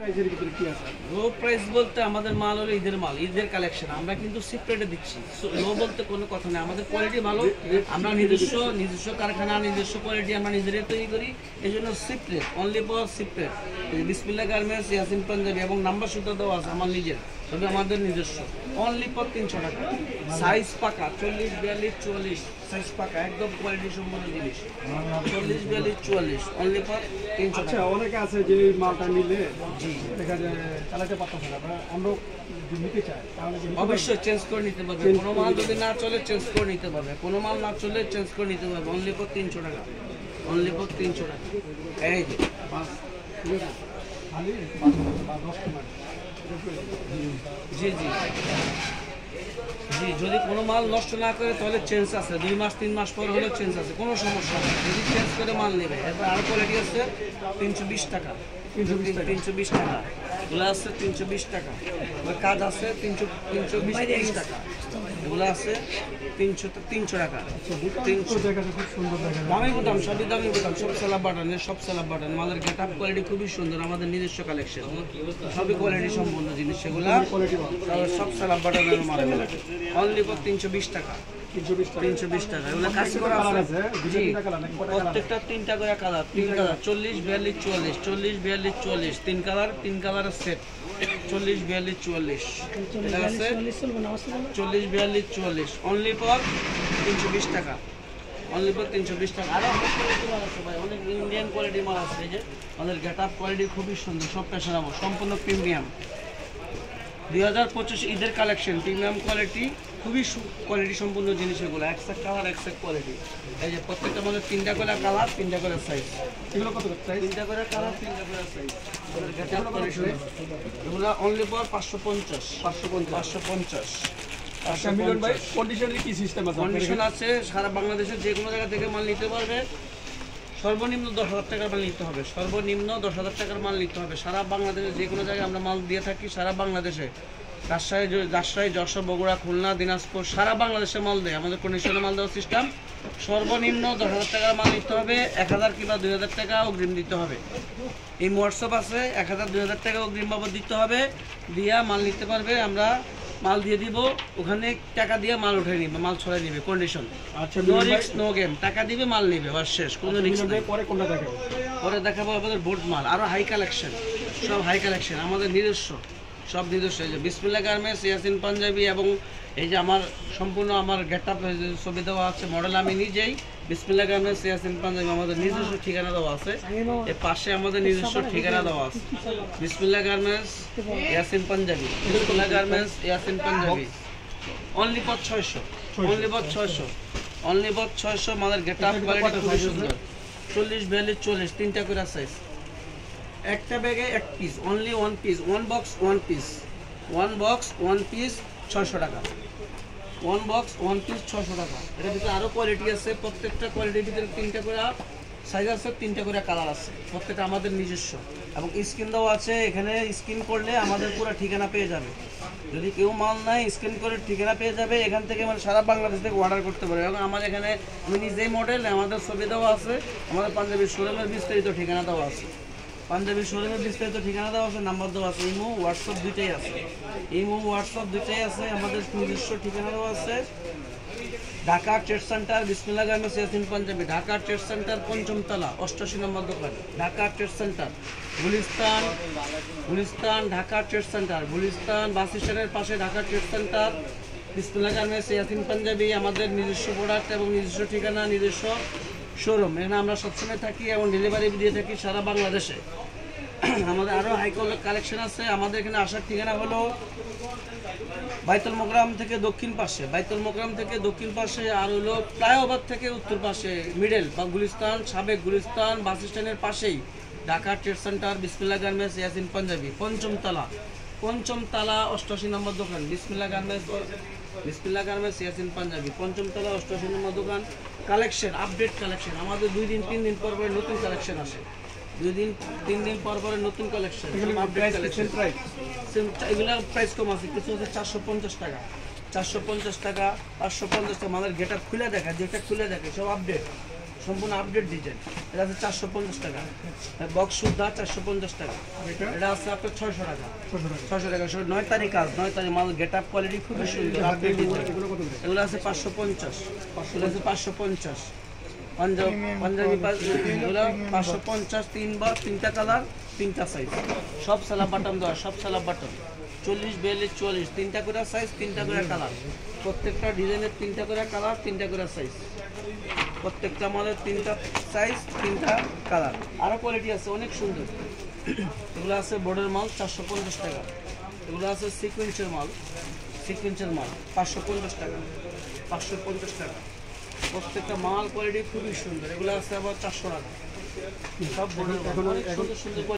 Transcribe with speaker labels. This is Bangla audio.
Speaker 1: লো প্রাইস বলতে আমাদের মাল হলো ঈদের মাল, ঈদের কালেকশন। আমরা কিন্তু সিপ্রেটে দিচ্ছি, লো বলতে কোনো কথা নেই। আমাদের কোয়ালিটি ভালো, আমরা নিজস্ব কারখানা, নিজস্ব কোয়ালিটি আমরা নিজেরাই তৈরি করি। এই জন্য সিপ্রেট, অনলি ফর সিপ্রেট। বিসমিল্লাহ গার্মেন্টস, ইয়াসিন পাঞ্জাবি এবং নাম্বার সুতা দেওয়া আছে আমার নিজের, তবে আমাদের নিজস্ব। অনলি ফর 300 টাকা, সাইজ পাকা 40, 42, 44 সাইজ পাকা, একদম কোয়ালিটি সম্পন্ন জিনিস। 40, 42, 44 অনলি ফর 300 টাকা।
Speaker 2: অনেকে আছে যে মালটা নিলে দেখা যায় চালাতে পারতেছে না, আমরা নিতে চাই, তাহলে
Speaker 1: অবশ্যই চেঞ্জ করে নিতে পারবে। কোনো মাল যদি না চলে চেঞ্জ করে নিতে পারবে, কোনো মাল না চলে চেঞ্জ করে নিতে পারবে। অনলি ফর 300 টাকা, অনলি ফর 300 টাকা। এই যে জি জি জি, যদি কোনো মাল নষ্ট না করে তাহলে চেঞ্জ আছে, 2 মাস 3 মাস পর হলেও চেঞ্জ আছে, কোনো সমস্যা নেই। যদি চেঞ্জ করে মাল নেবে, এরপর আরও কোয়ালিটি আছে 320 টাকা, 320 টাকা এগুলো আছে, 320 টাকা। কাজ আছে 320 টাকা, এগুলো আছে 300 টাকা। 300 দামি বোতাম, সবই দামি বোতাম, সব সেলাব বাটনের, সব সেলাব বাটন। মালের গেট আপ কোয়ালিটি খুবই সুন্দর, আমাদের নিজস্ব কালেকশন, সবই কোয়ালিটি সম্পন্ন জিনিস। সেগুলো সব সেলাব বাটনের মাল, অনলি ফর 320 টাকা, 320 টাকা। এগুলো কাজ করা আছে, প্রত্যেকটা 3টা করে কালার, 3 কালার 40, 42, 44, 40, 42, 44 3 কালার, 3 কালারের সেট 40, 42, 44 এটা আছে 40, 42, 44 অনলি ফর 320 টাকা, অনলি ফর 320 টাকা। আরো অনেক কোয়ালিটি মাল আছে ভাই, অনেক ইন্ডিয়ান কোয়ালিটি মাল আছে। এই যে আমাদের গেট আপ কোয়ালিটি খুবই সুন্দর, সব পেশানামো, সম্পূর্ণ প্রিমিয়াম 2025 ঈদের কালেকশন, প্রিমিয়াম কোয়ালিটি, খুবই কোয়ালিটি সম্পূর্ণ জিনিস। এগুলো একসাথ কালার, একসাথ কোয়ালিটি। এই যে প্রত্যেকটা মধ্যে 3টা করে কালার, 3টা করে সাইজ। এগুলো কত করে সাইজ? 3টা করে কালার, 3টা করে সাইজ। এগুলো অনলি ফর 550, 550।
Speaker 2: মিলন ভাই, কন্ডিশনে কি সিস্টেম আছে?
Speaker 1: কন্ডিশন আছে, সারা বাংলাদেশের যে কোনো জায়গা থেকে মাল নিতে পারবে। সর্বনিম্ন 10,000 টাকার মাল নিতে হবে, সর্বনিম্ন 10,000 টাকার মাল নিতে হবে। সারা বাংলাদেশে যে কোনো জায়গায় আমরা মাল দিয়ে থাকি, সারা বাংলাদেশে, রাজশাহী, যশোর, বগুড়া, খুলনা, দিনাজপুর, সারা বাংলাদেশে মাল দেয়। আমাদের কন্ডিশনে মাল দেওয়ার সিস্টেম, সর্বনিম্ন 10,000 টাকার মাল নিতে হবে, 1000 কিংবা 2000 টাকা অগ্রিম দিতে হবে। এই হোয়াটসঅ্যাপ আছে, 1000, 2000 টাকা অগ্রিম বাবদ দিতে হবে, দিয়া মাল নিতে পারবে। আমরা মাল দিয়ে দিব, ওখানে টাকা দিয়ে মাল উঠে নিবে, মাল ছড়াই নিবে। কন্ডিশন,
Speaker 2: আচ্ছা,
Speaker 1: নো রিস্ক নো গেম, টাকা দিবে মাল নিবে, বাস শেষ, কোনো রিস্ক নেই।
Speaker 2: পরে কোনটা দেখাবো?
Speaker 1: পরে দেখাবো আমাদের বোট মাল, আরো হাই কালেকশন, সব হাই কালেকশন আমাদের নিজস্ব, সব নিজস্ব। এই যে বিসমিল্লাহ গার্মেন্টস, ইয়াসিন পাঞ্জাবি, এবং এই যে আমার সম্পূর্ণ আমার গেট আপ ছবি দেওয়া আছে, মডেল আমি নিজেই। বিসমিল্লাহ গার্মেন্টস, ইয়াসিন পাঞ্জাবি, আমাদের নিজস্ব ঠিকানা দেওয়া আছে, এর পাশে আমাদের নিজস্ব ঠিকানা দেওয়া আছে। বিসমিল্লাহ garments, Yasin Panjabi, Bismillah garments, Yasin Panjabi, only for 600, only for 600, only for 600। আমাদের গেট আপ কোয়ালিটি খুবই সুন্দর, 40, 42, 40 3টা করে সাইজ। একটা ব্যাগে 1 piece, only 1 piece, 1 box 1 piece, 1 box 1 piece 600 টাকা, 1 বক্স 1 পিস 600 টাকা। এটার ভিতরে আরও কোয়ালিটি আছে, প্রত্যেকটা কোয়ালিটির ভিতরে 3টা করে সাইজ আছে, 3টা করে কালার আছে, প্রত্যেকটা আমাদের নিজস্ব। এবং স্ক্রিন দেওয়া আছে, এখানে স্ক্রিন করলে আমাদের পুরো ঠিকানা পেয়ে যাবে। যদি কেউ মাল নাই, স্ক্রিন করে ঠিকানা পেয়ে যাবে। এখান থেকে মানে সারা বাংলাদেশ থেকে অর্ডার করতে পারে। এবং আমার এখানে আমি নিজেই মডেল, আমাদের ছবি দেওয়া আছে, আমাদের পাঞ্জাবি শোরুমের বিস্তারিত ঠিকানা দেওয়া আছে, পাঞ্জাবি শোরুমের বিস্তারিত ঠিকানা দেওয়া আছে, নাম্বার দেওয়া আছে, ইমো হোয়াটসঅ্যাপ দুইটাই আছে, ইমো হোয়াটসঅ্যাপ দুইটাই আছে। আমাদের নিজস্ব ঠিকানা দেওয়া আছে, Dhaka trade centre, Bismillah garments, Yasin Punjabi, Dhaka trade centre 5ম তলা 88 নম্বর দোকান, Dhaka trade centre, Gulistan, Dhaka trade centre, Gulistan bus স্ট্যান্ডের পাশে Dhaka trade centre, Bismillah garments, Yasin Punjabi, আমাদের নিজস্ব প্রোডাক্ট এবং নিজস্ব ঠিকানা, নিজস্ব শোরুম। এখানে আমরা সবসময় থাকি এবং ডেলিভারি দিয়ে থাকি সারা বাংলাদেশে। আমাদের আরও হাই কালেকশন আছে। আমাদের এখানে আসার ঠিকানা হলো বাইতুল মোকরাম থেকে দক্ষিণ পাশে, বাইতুল মোকরাম থেকে দক্ষিণ পাশে, আর হলো ফ্লাইওভার থেকে উত্তর পাশে, মিডল বা গুলিস্তান, সাবেক গুলিস্তান বাস স্ট্যান্ডের পাশেই Dhaka trade centre, Bismillah garments, Yasin panjabi, 5ম তলা 88 নম্বর দোকান, বিসমিল্লাহ গার্মেন্টস, ইয়াসিন পাঞ্জাবি, 5ম তলা 88 নম্বর দোকান। কালেকশন, আপডেট কালেকশন, আমাদের 2 দিন 3 দিন পর পরে নতুন কালেকশন আসে, 2 দিন 3 দিন পর পরে নতুন কালেকশন। এগুলো প্রাইস কম আছে, কিছু হচ্ছে 450 টাকা, 450 টাকা, 550 টাকা। আমাদের গেট আপ খুলে দেখা, যেটা খুলে দেখে সব আপডেট, সম্পূর্ণ আপডেট ডিজাইন। এটা আছে 450 টাকা। বক্স সুদ্ধা 450 টাকা। এটা আছে আপনার 600 টাকা। 600 টাকা। 9 তারিখ কাজ, 9 তারিখ মাল গেট আপ কোয়ালিটি খুবই সুন্দর আপডেট ডিজাইন। এগুলো আছে 550, এগুলো আছে 550। পাঞ্জাবি এগুলো 550, 3 বা 3টা কালার, 3টা সাইজ, সব সালাব বাটন দেওয়া, সব সালাব বাটন 40, 42, 44, 3টা করে সাইজ, 3টা করে কালার। প্রত্যেকটা ডিজাইনের 3টা করে কালার, 3টা করে সাইজ। প্রত্যেকটা মালের 3টা সাইজ, 3টা কালার। আরও কোয়ালিটি আছে অনেক সুন্দর। এগুলো আছে বোর্ডের মাল 450 টাকা। এগুলো আছে সিকোয়েন্সের মাল, সিকোয়েন্সের মাল 550 টাকা, 550 টাকা। প্রত্যেকটা মাল কোয়ালিটি খুবই সুন্দর। এগুলো আছে আবার 400 টাকা। সব বোর্ডের মাল অনেক সুন্দর সুন্দর।